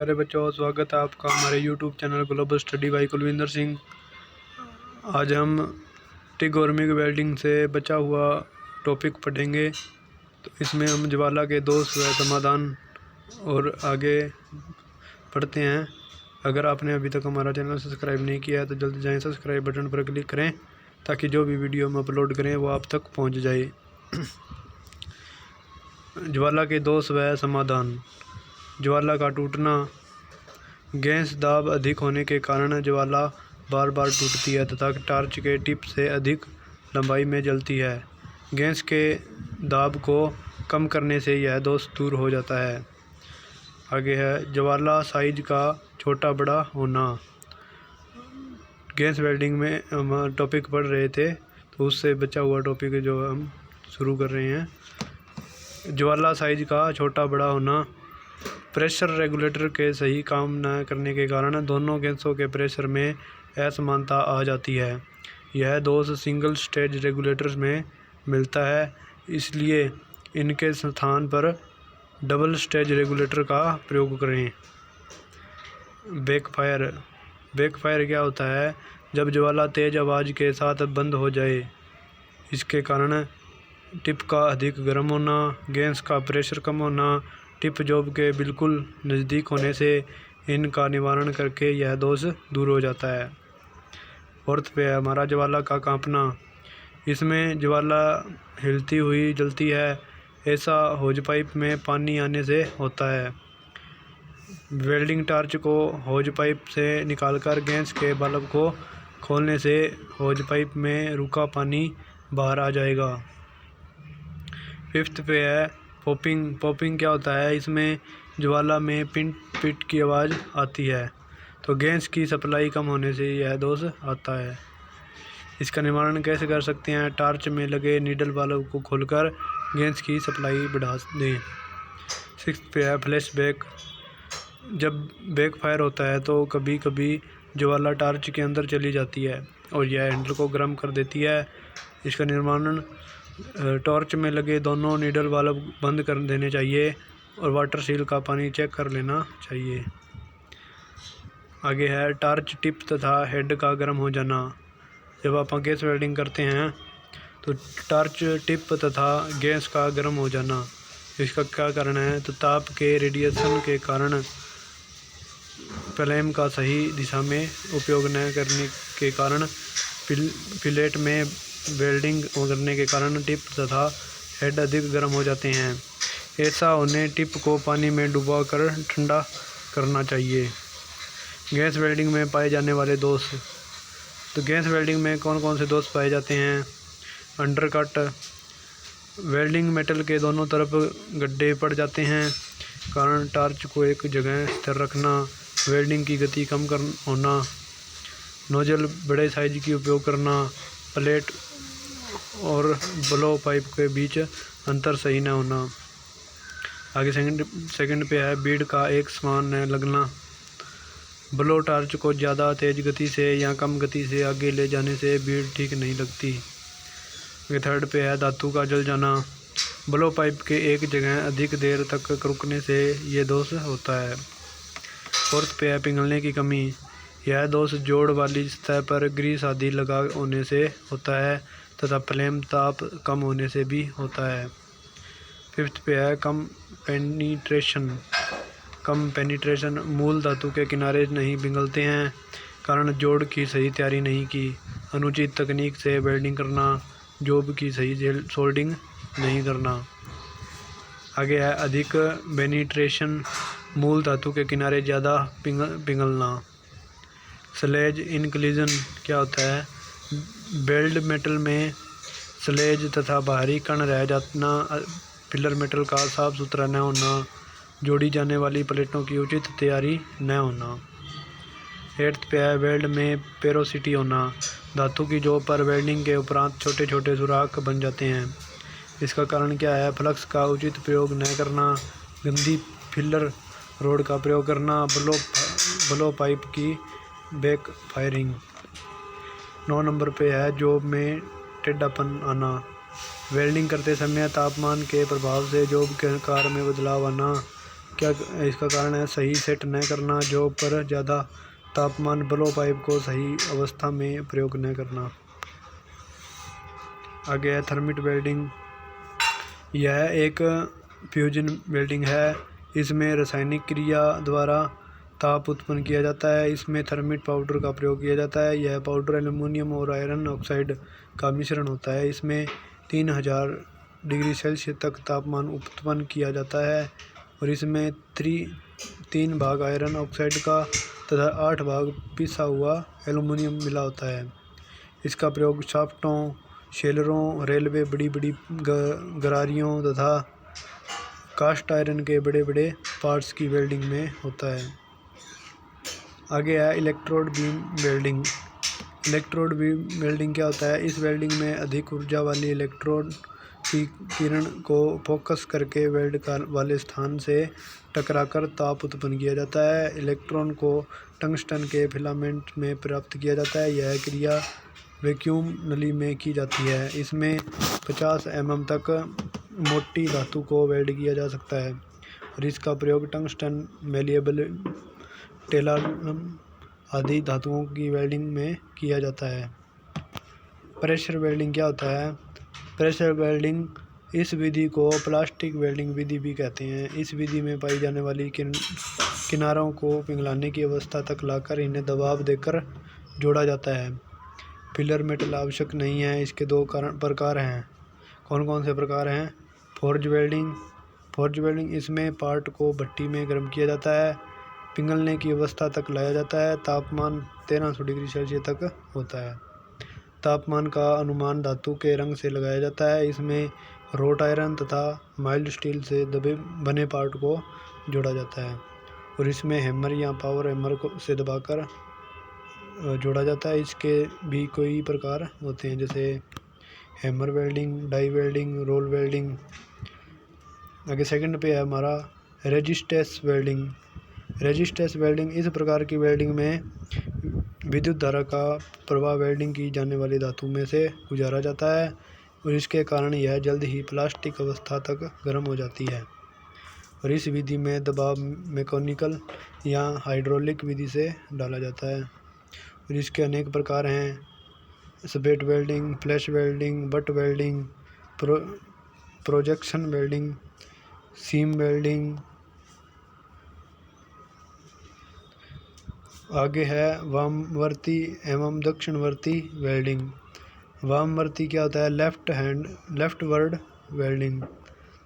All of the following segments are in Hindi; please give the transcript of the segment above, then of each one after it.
अरे बच्चों, स्वागत है आपका हमारे YouTube channel global study by Kulwinder Singh. आज हम टिग और मिग वेल्डिंग से बचा हुआ टॉपिक पढ़ेंगे। तो इसमें हम ज्वाला के दोष व समाधान और आगे पढ़ते हैं। अगर आपने अभी तक हमारा चैनल सब्सक्राइब नहीं किया है तो जल्दी जाएं, सब्सक्राइब बटन पर क्लिक करें ताकि जो भी वीडियो हम अपलोड करें वो आप तक पहुंच जाए। ज्वाला के दोष व समाधान। ज्वाला का टूटना। गैस दाब अधिक होने के कारण ज्वाला बार बार टूटती है तथा टार्च के टिप से अधिक लंबाई में जलती है। गैस के दाब को कम करने से यह दोष दूर हो जाता है। आगे है ज्वाला साइज का छोटा बड़ा होना। गैस वेल्डिंग में हम टॉपिक पढ़ रहे थे तो उससे बचा हुआ टॉपिक जो हम शुरू कर रहे हैं। ज्वाला साइज का छोटा बड़ा होना। प्रेशर रेगुलेटर के सही काम न करने के कारण दोनों गैसों के प्रेशर में असमानता आ जाती है। यह दोष सिंगल स्टेज रेगुलेटर्स में मिलता है, इसलिए इनके स्थान पर डबल स्टेज रेगुलेटर का प्रयोग करें। बैकफायर। बैकफायर क्या होता है? जब ज्वाला तेज़ आवाज़ के साथ बंद हो जाए। इसके कारण टिप का अधिक गर्म होना, गैस का प्रेशर कम होना, टिप जॉब के बिल्कुल नज़दीक होने से इनका निवारण करके यह दोष दूर हो जाता है। फोर्थ पे है हमारा ज्वाला का कांपना। इसमें ज्वाला हिलती हुई जलती है। ऐसा होज पाइप में पानी आने से होता है। वेल्डिंग टार्च को होज पाइप से निकालकर गैस के बल्ब को खोलने से होज पाइप में रुका पानी बाहर आ जाएगा। फिफ्थ पे है पॉपिंग। पॉपिंग क्या होता है? इसमें ज्वाला में पिट पिट की आवाज़ आती है तो गैस की सप्लाई कम होने से यह दोष आता है। इसका निवारण कैसे कर सकते हैं? टार्च में लगे नीडल बल्ब को खोलकर गैस की सप्लाई बढ़ा दें। सिक्स्थ पे है फ्लैशबैक। जब बैकफायर होता है तो कभी कभी ज्वाला टार्च के अंदर चली जाती है और यह हैंडल को गर्म कर देती है। इसका निर्माण टॉर्च में लगे दोनों नीडल बल्ब बंद कर देने चाहिए और वाटर सील का पानी चेक कर लेना चाहिए। आगे है टार्च टिप तथा हेड का गर्म हो जाना। जब आप गैस वेल्डिंग करते हैं तो टार्च टिप तथा गैस का गर्म हो जाना, इसका क्या कारण है? तो ताप के रेडिएशन के कारण फ्लेम का सही दिशा में उपयोग न करने के कारण फिलेट में वेल्डिंग करने के कारण टिप तथा हेड अधिक गर्म हो जाते हैं। ऐसा होने टिप को पानी में डुबाकर ठंडा करना चाहिए। गैस वेल्डिंग में पाए जाने वाले दोष। तो गैस वेल्डिंग में कौन कौन से दोष पाए जाते हैं? अंडरकट। वेल्डिंग मेटल के दोनों तरफ गड्ढे पड़ जाते हैं, कारण टार्च को एक जगह स्थिर रखना, वेल्डिंग की गति कम कर होना, नोजल बड़े साइज की उपयोग करना, प्लेट और ब्लो पाइप के बीच अंतर सही न होना। आगे सेकंड पे है बीड का एक समान न लगना। ब्लो टार्च को ज़्यादा तेज़ गति से या कम गति से आगे ले जाने से बीड ठीक नहीं लगती। थर्ड पे है धातु का जल जाना। ब्लो पाइप के एक जगह अधिक देर तक रुकने से ये दोष होता है। फोर्थ पे है पिघलने की कमी। यह दोष जोड़ वाली सतह पर ग्रीस आदि लगा होने से होता है तथा फ्लेम ताप कम होने से भी होता है। फिफ्थ पे है कम पेनिट्रेशन। मूल धातु के किनारे नहीं पिघलते हैं, कारण जोड़ की सही तैयारी नहीं की, अनुचित तकनीक से वेल्डिंग करना, जॉब की सही सोल्डिंग नहीं करना। आगे है अधिक पेनिट्रेशन। मूल धातु के किनारे ज़्यादा पिघलना। स्लेज इंक्लूजन क्या होता है? वेल्ड मेटल में स्लेज तथा बाहरी कण रह जाना, फिलर मेटल का साफ सुथरा न होना, जोड़ी जाने वाली प्लेटों की उचित तैयारी न होना। एट्थ पे है वेल्ड में पेरोसिटी होना। धातु की जॉब पर वेल्डिंग के उपरांत छोटे छोटे सुराख बन जाते हैं। इसका कारण क्या है? फ्लक्स का उचित प्रयोग न करना, गंदी फिलर रोड का प्रयोग करना, ब्लो पाइप की बैक फायरिंग। 9 नंबर पे है जॉब में टेढ़ापन आना। वेल्डिंग करते समय तापमान के प्रभाव से जॉब के आकार में बदलाव आना, क्या इसका कारण है सही सेट न करना, जॉब पर ज़्यादा तापमान, ब्लो पाइप को सही अवस्था में प्रयोग न करना। आगे है थर्मिट वेल्डिंग। यह एक फ्यूजन वेल्डिंग है। इसमें रासायनिक क्रिया द्वारा ताप उत्पन्न किया जाता है। इसमें थर्मिट पाउडर का प्रयोग किया जाता है। यह पाउडर एल्यूमीनियम और आयरन ऑक्साइड का मिश्रण होता है। इसमें 3000 डिग्री सेल्सियस तक तापमान उत्पन्न किया जाता है और इसमें 3 भाग आयरन ऑक्साइड का तथा 8 भाग पिसा हुआ एल्यूमीनियम मिला होता है। इसका प्रयोग शाफ्टों, शेलरों, रेलवे, बड़ी बड़ी गरारियों तथा कास्ट आयरन के बड़े बड़े पार्ट्स की वेल्डिंग में होता है। आगे है electrode beam welding. Electrode beam welding क्या होता है? इस वेल्डिंग में अधिक ऊर्जा वाली इलेक्ट्रोड की किरण को फोकस करके वेल्ड वाले स्थान से टकराकर ताप उत्पन्न किया जाता है। इलेक्ट्रॉन को टंगस्टन के फिलामेंट में प्राप्त किया जाता है। यह क्रिया वैक्यूम नली में की जाती है। इसमें 50 mm तक मोटी धातु को वेल्ड किया जा सकता है और इसका प्रयोग टंगस्टन, मैलिएबल, टेलालम आदि धातुओं की वेल्डिंग में किया जाता है। प्रेशर वेल्डिंग क्या होता है? प्रेशर वेल्डिंग, इस विधि को प्लास्टिक वेल्डिंग विधि भी कहते हैं। इस विधि में पाई जाने वाली किनारों को पिघलाने की अवस्था तक लाकर इन्हें दबाव देकर जोड़ा जाता है। फिलर मेटल आवश्यक नहीं है। इसके 2 प्रकार हैं। कौन कौन से प्रकार हैं? Forge welding. फोर्ज वेल्डिंग, इसमें पार्ट को भट्टी में गर्म किया जाता है, पिघलने की अवस्था तक लाया जाता है। तापमान 1300 डिग्री सेल्सियस तक होता है। तापमान का अनुमान धातु के रंग से लगाया जाता है। इसमें रोट आयरन तथा माइल्ड स्टील से बने पार्ट को जोड़ा जाता है और इसमें हैमर या पावर हैमर से दबाकर जोड़ा जाता है। इसके भी कई प्रकार होते हैं, जैसे hammer welding, die welding, roll welding. आगे सेकंड पे है हमारा रेजिस्टेंस वेल्डिंग। रेजिस्टेंस वेल्डिंग, इस प्रकार की वेल्डिंग में विद्युत धारा का प्रवाह वेल्डिंग की जाने वाली धातु में से गुजारा जाता है और इसके कारण यह जल्द ही प्लास्टिक अवस्था तक गर्म हो जाती है और इस विधि में दबाव मैकेनिकल या हाइड्रोलिक विधि से डाला जाता है और इसके अनेक प्रकार हैं। Spot welding, flash welding, butt welding, projection welding, seam welding. आगे है वामवर्ती एवं दक्षिणवर्ती वेल्डिंग। वामवर्ती क्या होता है? Leftward welding.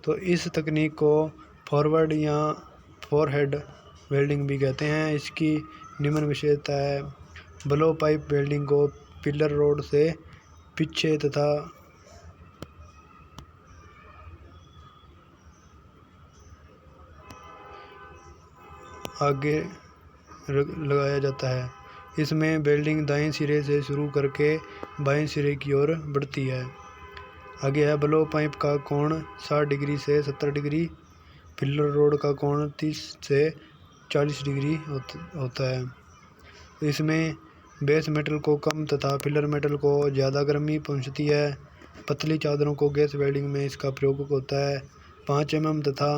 तो इस तकनीक को फॉरवर्ड या फोरहेड वेल्डिंग भी कहते हैं। इसकी निम्न विशेषता है: ब्लो पाइप वेल्डिंग को पिलर रोड से पीछे तथा आगे लगाया जाता है। इसमें वेल्डिंग दाएं सिरे से शुरू करके बाएं सिरे की ओर बढ़ती है। आगे है ब्लो पाइप का कोण 60 डिग्री से 70 डिग्री, फिलर रोड का कोण 30 से 40 डिग्री होता है। इसमें बेस मेटल को कम तथा फिलर मेटल को ज़्यादा गर्मी पहुंचती है। पतली चादरों को गैस वेल्डिंग में इसका प्रयोग होता है। 5 mm तथा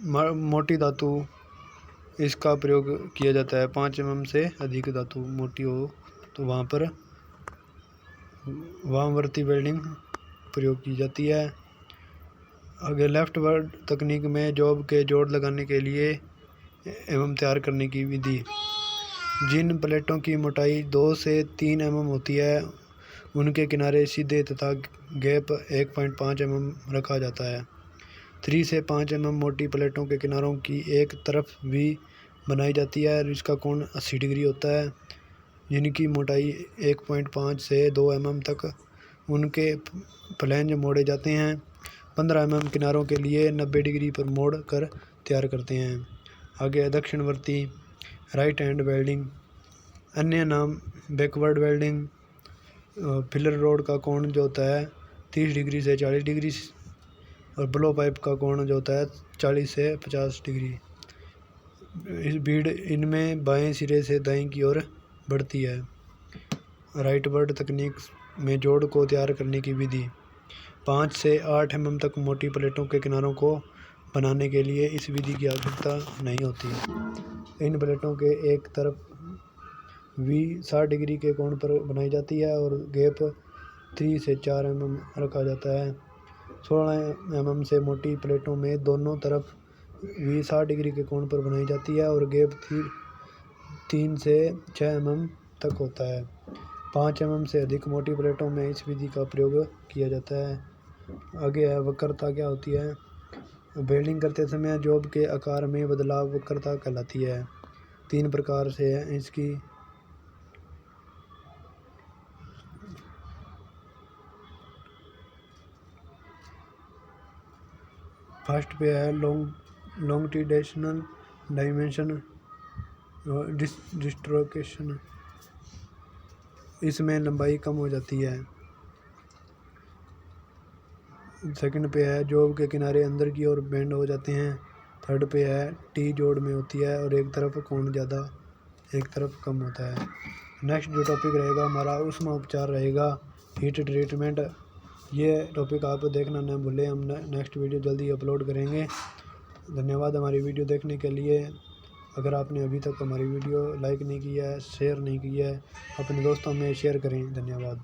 मोटी धातु इसका प्रयोग किया जाता है। 5 mm से अधिक धातु मोटी हो तो वहाँ पर वामवर्ती वेल्डिंग प्रयोग की जाती है। आगे लेफ्टवर्ड तकनीक में जॉब के जोड़ लगाने के लिए एवं तैयार करने की विधि। जिन प्लेटों की मोटाई 2 से 3 mm होती है उनके किनारे सीधे तथा गैप 1.5 mm रखा जाता है। 3 से 5 mm मोटी प्लेटों के किनारों की एक तरफ भी बनाई जाती है और इसका कोण 80 डिग्री होता है, जिनकी मोटाई 1.5 से 2 mm तक उनके फ्लैंज मोड़े जाते हैं। 15 mm किनारों के लिए 90 डिग्री पर मोड़ कर तैयार करते हैं। आगे दक्षिणवर्ती राइट हैंड वेल्डिंग, अन्य नाम बैकवर्ड वेल्डिंग। फिलर रोड का कोण जो होता है 30 डिग्री से 40 डिग्री और ब्लो पाइप का कोण जो होता है 40 से 50 डिग्री। इस भीड़ इनमें बाएं सिरे से दाएं की ओर बढ़ती है। राइटवर्ड तकनीक में जोड़ को तैयार करने की विधि। 5 से 8 mm तक मोटी प्लेटों के किनारों को बनाने के लिए इस विधि की आवश्यकता नहीं होती। इन प्लेटों के एक तरफ V 60 डिग्री के कोण पर बनाई जाती है और गैप 3 से 4 mm रखा जाता है। 16 mm से मोटी प्लेटों में दोनों तरफ V 60 डिग्री के कोण पर बनाई जाती है और गैप 3 से 6 mm तक होता है। 5 mm से अधिक मोटी प्लेटों में इस विधि का प्रयोग किया जाता है। आगे है वक्रता क्या होती है। वेल्डिंग करते समय जॉब के आकार में बदलाव वक्रता कहलाती है। 3 प्रकार से है इसकी। फर्स्ट पे है लॉन्गिट्यूडिनल डायमेंशन डिस्ट्रोकेशन, इसमें लंबाई कम हो जाती है। सेकंड पे है जॉब के किनारे अंदर की ओर बेंड हो जाते हैं। थर्ड पे है टी जोड़ में होती है और एक तरफ कोण ज़्यादा एक तरफ कम होता है। नेक्स्ट जो टॉपिक रहेगा हमारा ऊष्मा उपचार रहेगा, हीट ट्रीटमेंट। ये टॉपिक आप देखना न भूलें, हम नेक्स्ट वीडियो जल्दी अपलोड करेंगे। धन्यवाद हमारी वीडियो देखने के लिए। अगर आपने अभी तक हमारी वीडियो लाइक नहीं किया है, शेयर नहीं किया है, अपने दोस्तों में शेयर करें। धन्यवाद।